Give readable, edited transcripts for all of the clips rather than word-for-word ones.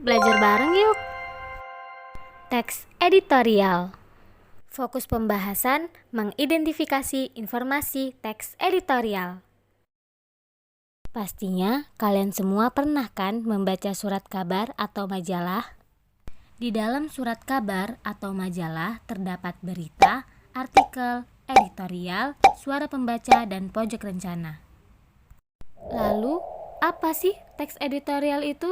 Belajar bareng yuk. Teks editorial. Fokus pembahasan mengidentifikasi informasi teks editorial. Pastinya kalian semua pernah kan membaca surat kabar atau majalah? Di dalam surat kabar atau majalah terdapat berita, artikel, editorial, suara pembaca, dan pojok rencana. Lalu, apa sih teks editorial itu?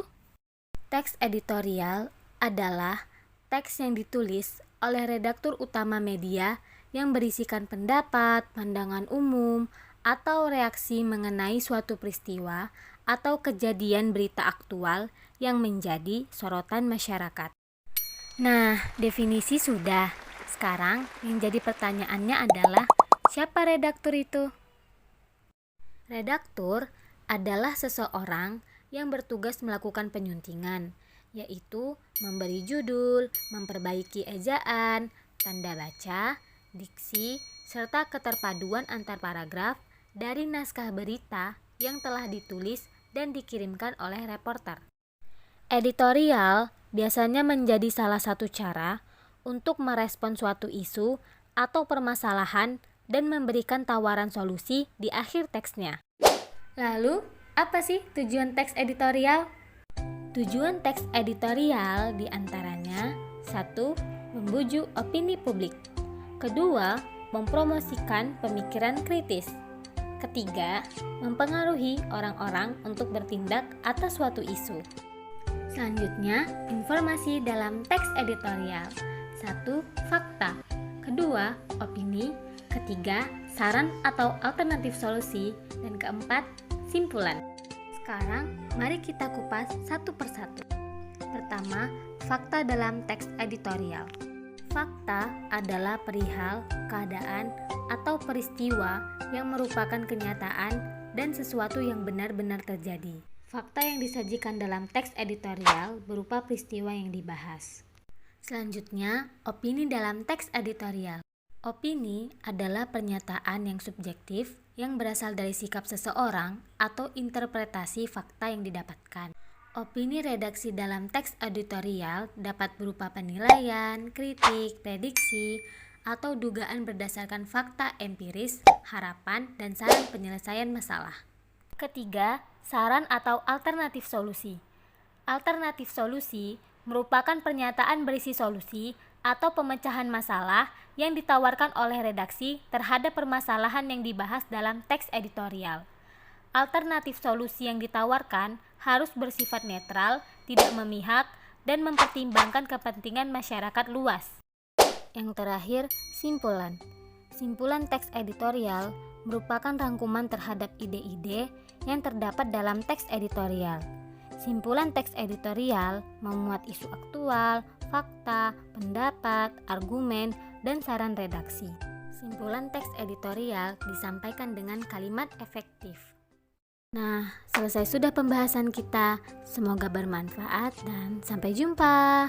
Teks editorial adalah teks yang ditulis oleh redaktur utama media yang berisikan pendapat, pandangan umum, atau reaksi mengenai suatu peristiwa atau kejadian berita aktual yang menjadi sorotan masyarakat. Nah, definisi sudah. Sekarang yang jadi pertanyaannya adalah, siapa redaktur itu? Redaktur adalah seseorang yang bertugas melakukan penyuntingan, yaitu memberi judul, memperbaiki ejaan, tanda baca, diksi, serta keterpaduan antar paragraf dari naskah berita yang telah ditulis dan dikirimkan oleh reporter. Editorial biasanya menjadi salah satu cara untuk merespon suatu isu atau permasalahan dan memberikan tawaran solusi di akhir teksnya. Lalu, apa sih tujuan teks editorial? Tujuan teks editorial diantaranya 1. Membujuk opini publik. 2. Mempromosikan pemikiran kritis. 3. Mempengaruhi orang-orang untuk bertindak atas suatu isu. Selanjutnya, informasi dalam teks editorial. 1. Fakta. 2. Opini. 3. Saran atau alternatif solusi. Dan 4. Simpulan. Sekarang, mari kita kupas satu persatu. Pertama, fakta dalam teks editorial. Fakta adalah perihal, keadaan, atau peristiwa yang merupakan kenyataan dan sesuatu yang benar-benar terjadi. Fakta yang disajikan dalam teks editorial berupa peristiwa yang dibahas. Selanjutnya, opini dalam teks editorial. Opini adalah pernyataan yang subjektif yang berasal dari sikap seseorang atau interpretasi fakta yang didapatkan. Opini redaksi dalam teks editorial dapat berupa penilaian, kritik, prediksi, atau dugaan berdasarkan fakta empiris, harapan, dan saran penyelesaian masalah. Ketiga, saran atau alternatif solusi. Alternatif solusi merupakan pernyataan berisi solusi atau pemecahan masalah yang ditawarkan oleh redaksi terhadap permasalahan yang dibahas dalam teks editorial. Alternatif solusi yang ditawarkan harus bersifat netral, tidak memihak, dan mempertimbangkan kepentingan masyarakat luas. Yang terakhir, simpulan. Simpulan teks editorial merupakan rangkuman terhadap ide-ide yang terdapat dalam teks editorial. Simpulan teks editorial memuat isu aktual, fakta, pendapat, argumen, dan saran redaksi. Simpulan teks editorial disampaikan dengan kalimat efektif. Nah, selesai sudah pembahasan kita. Semoga bermanfaat dan sampai jumpa.